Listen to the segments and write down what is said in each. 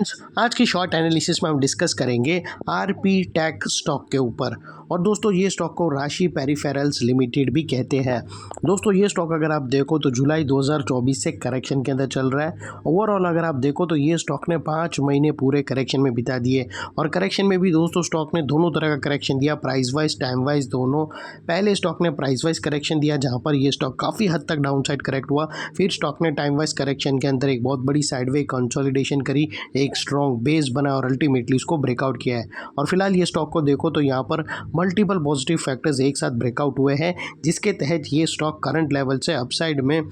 आज की short analysis में हम डिस्कस करेंगे आरपी टेक स्टॉक के ऊपर। और दोस्तों ये स्टॉक को राशि पेरिफेरल्स लिमिटेड भी कहते हैं। दोस्तों ये स्टॉक अगर आप देखो तो जुलाई 2024 से करेक्शन के अंदर चल रहा है। ओवरऑल अगर आप देखो तो ये स्टॉक ने 5 महीने पूरे करेक्शन में बिता दिए। और करेक्शन में भी दोस्तों स्टॉक ने दोनों तरह का करेक्शन दिया, प्राइस वाइज टाइम वाइज दोनों। पहले स्टॉक ने प्राइस वाइज करेक्शन दिया जहाँ पर ये स्टॉक काफ़ी हद तक डाउन साइड करेक्ट हुआ। फिर स्टॉक ने टाइम वाइज करेक्शन के अंदर एक बहुत बड़ी साइडवे कंसोलिडेशन करी, एक स्ट्रॉन्ग बेस बना और अल्टीमेटली उसको ब्रेकआउट किया है। और फिलहाल ये स्टॉक को देखो तो यहाँ पर मल्टीपल पॉजिटिव फैक्टर्स एक साथ ब्रेकआउट हुए हैं, जिसके तहत ये स्टॉक करंट लेवल से अपसाइड में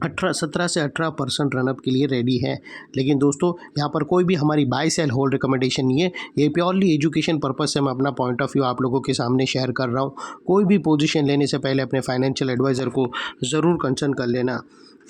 17 से 18% रनअप के लिए रेडी है। लेकिन दोस्तों यहाँ पर कोई भी हमारी बाय सेल होल्ड रिकमेंडेशन नहीं है, ये प्योरली एजुकेशन पर्पज से मैं अपना पॉइंट ऑफ व्यू आप लोगों के सामने शेयर कर रहा हूँ। कोई भी पोजीशन लेने से पहले अपने फाइनेंशियल एडवाइज़र को ज़रूर कंसल्ट कर लेना।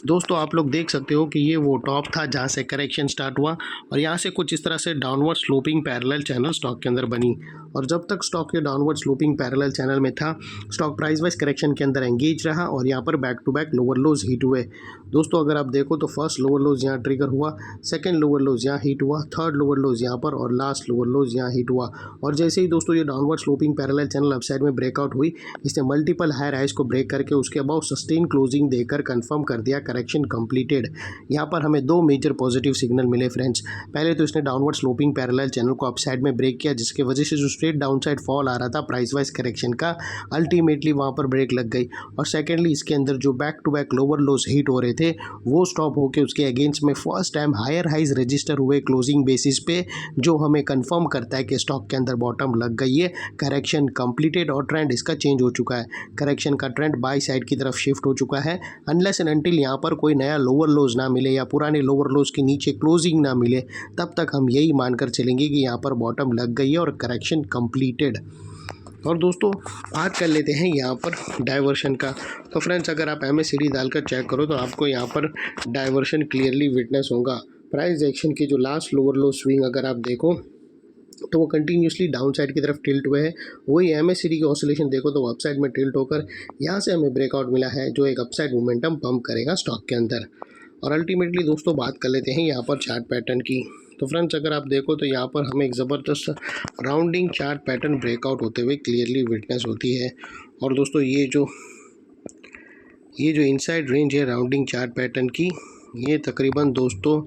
दोस्तों आप लोग देख सकते हो कि ये वो टॉप था जहाँ से करेक्शन स्टार्ट हुआ और यहाँ से कुछ इस तरह से downward sloping parallel channel stock के अंदर बनी। और जब तक स्टॉक ये डाउनवर्ड स्लोपिंग पैरेलल चैनल में था, स्टॉक प्राइस वाइज करेक्शन के अंदर एंगेज रहा और यहाँ पर back to back lower lows hit हुए। दोस्तों अगर आप देखो तो फर्स्ट लोअर लोज यहाँ ट्रिगर हुआ, सेकंड लोअर लोज यहाँ हिट हुआ, थर्ड लोअर लोज यहाँ पर और लास्ट लोअर लोज यहाँ हिट हुआ। और जैसे ही दोस्तों ये downward sloping parallel channel upside में ब्रेकआउट हुई, इसने मल्टीपल हायर हाइज को ब्रेक करके उसके अबाउट सस्टेन क्लोजिंग देकर कंफर्म कर दिया करेक्शन कंप्लीटेड। यहाँ पर हमें दो मेजर पॉजिटिव सिग्नल मिले फ्रेंड्स। पहले तो इसने डाउनवर्ड स्लोपिंग पैरेलल चैनल को अपसाइड में ब्रेक किया, जिसकी वजह से जो स्ट्रेट डाउनसाइड फॉल आ रहा था प्राइस वाइज करेक्शन का, अल्टीमेटली वहाँ पर ब्रेक लग गई। और सेकेंडली इसके अंदर जो back to back lower lows hit हो रहे थे वो स्टॉप होकर उसके अगेंस्ट में first time higher highs register हुए क्लोजिंग बेसिस पे, जो हमें कंफर्म करता है कि स्टॉक के अंदर बॉटम लग गई है, करेक्शन कंप्लीटेड और ट्रेंड इसका चेंज हो चुका है। करेक्शन का ट्रेंड बाय साइड की तरफ शिफ्ट हो चुका है। अनलेस एंड अनटिल यहाँ पर कोई नया लोअर लोज ना मिले या पुराने लोअर लोज के नीचे क्लोजिंग ना मिले, तब तक हम यही मानकर चलेंगे कि यहाँ पर बॉटम लग गई है और करेक्शन कंप्लीटेड। और दोस्तों बात कर लेते हैं यहाँ पर डाइवर्शन का। तो फ्रेंड्स अगर आप MACD डालकर चेक करो तो आपको यहाँ पर डाइवर्शन क्लियरली विटनेस होगा। प्राइस एक्शन की जो लास्ट लोअर लो स्विंग अगर आप देखो तो वो कंटिन्यूसली डाउन साइड की तरफ टिल्ट हुए हैं। वही MACD की ऑसिलेशन देखो तो वो अपसाइड में टिल्ट होकर यहाँ से हमें ब्रेकआउट मिला है, जो एक अपसाइड मोमेंटम पंप करेगा स्टॉक के अंदर। और अल्टीमेटली दोस्तों बात कर लेते हैं यहाँ पर चार्ट पैटर्न की। तो फ्रेंड्स अगर आप देखो तो यहाँ पर हमें एक ज़बरदस्त राउंडिंग चार्ट पैटर्न ब्रेकआउट होते हुए क्लियरली विटनेस होती है। और दोस्तों ये जो इनसाइड रेंज है राउंडिंग चार्ट पैटर्न की, ये तकरीबन दोस्तों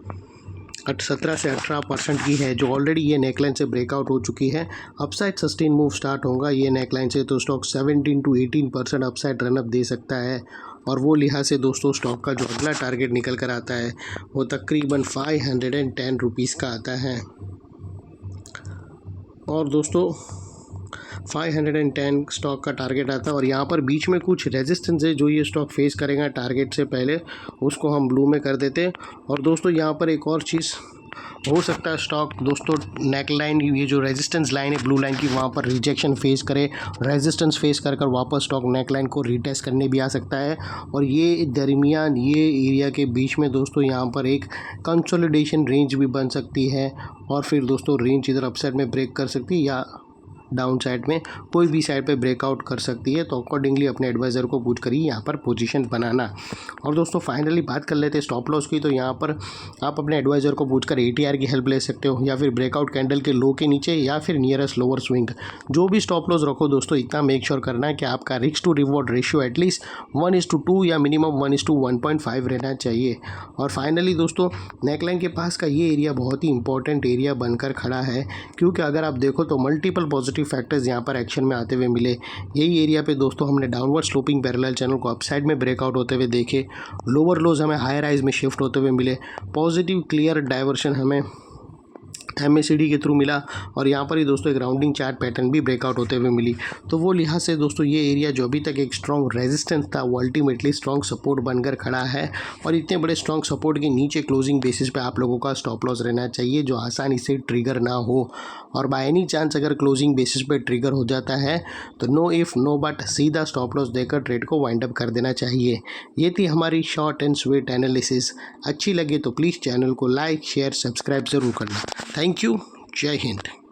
17 से 18% की है, जो ऑलरेडी ये नेकलाइन से ब्रेकआउट हो चुकी है। अपसाइड सस्टेन मूव स्टार्ट होगा ये नेकलाइन से तो स्टॉक 17 to 18% अपसाइड रनअप दे सकता है। और वो लिहाज से दोस्तों स्टॉक का जो अगला टारगेट निकल कर आता है वो तकरीबन 510 रुपीज़ का आता है। और दोस्तों 510 स्टॉक का टारगेट आता है और यहाँ पर बीच में कुछ रेजिस्टेंस है जो ये स्टॉक फेस करेगा टारगेट से पहले, उसको हम ब्लू में कर देते हैं। और दोस्तों यहाँ पर एक और चीज़ हो सकता है स्टॉक दोस्तों नेक लाइन, ये जो रेजिस्टेंस लाइन है ब्लू लाइन की, वहाँ पर रिजेक्शन फेस करे, रेजिस्टेंस फेस कर वापस स्टॉक नेक लाइन को रीटेस्ट करने भी आ सकता है। और ये दरमियान ये एरिया के बीच में दोस्तों यहाँ पर एक कंसोलिडेशन रेंज भी बन सकती है और फिर दोस्तों रेंज इधर अपसाइड में ब्रेक कर सकती है या डाउन साइड में कोई भी साइड पे ब्रेकआउट कर सकती है। तो अकॉर्डिंगली अपने एडवाइज़र को पूछ करिए यहाँ पर पोजीशन बनाना। और दोस्तों फाइनली बात कर लेते हैं स्टॉप लॉस की। तो यहाँ पर आप अपने एडवाइज़र को पूछकर ATR की हेल्प ले सकते हो या फिर ब्रेकआउट कैंडल के लो के नीचे या फिर नियरेस्ट लोअर स्विंग। जो भी स्टॉप लॉस रखो दोस्तों इतना मेक श्योर करना है कि आपका risk to reward ratio at least 1:2 या मिनिमम 1:1.5 रहना चाहिए। और फाइनली दोस्तों नेकलाइन के पास का ये एरिया बहुत ही इंपॉर्टेंट एरिया बनकर खड़ा है, क्योंकि अगर आप देखो तो मल्टीपल पॉजिटिव फैक्टर्स यहाँ पर एक्शन में आते हुए मिले। यही एरिया पे दोस्तों हमने डाउनवर्ड स्लोपिंग पैरेलल चैनल को अपसाइड में ब्रेकआउट होते हुए देखे, लोअर लोज हमें हायर हाइज में शिफ्ट होते हुए मिले, पॉजिटिव क्लियर डाइवर्शन हमें MACD के थ्रू मिला और यहाँ पर ही दोस्तों एक राउंडिंग चार्ट पैटर्न भी ब्रेकआउट होते हुए मिली। तो वो लिहाज से दोस्तों ये एरिया जो अभी तक एक स्ट्रॉन्ग रेजिस्टेंस था वो अल्टीमेटली स्ट्रॉन्ग सपोर्ट बनकर खड़ा है। और इतने बड़े स्ट्रॉन्ग सपोर्ट के नीचे क्लोजिंग बेसिस पे आप लोगों का स्टॉप लॉस रहना चाहिए, जो आसानी से ट्रिगर ना हो। और बाय एनी चांस अगर क्लोजिंग बेसिस पे ट्रिगर हो जाता है तो नो इफ़ नो बट सीधा स्टॉप लॉस देकर ट्रेड को वाइंड अप कर देना चाहिए। ये थी हमारी शॉर्ट एंड स्वीट एनालिसिस। अच्छी लगे तो प्लीज़ चैनल को लाइक शेयर सब्सक्राइब ज़रूर करना। Thank you. जय हिंद।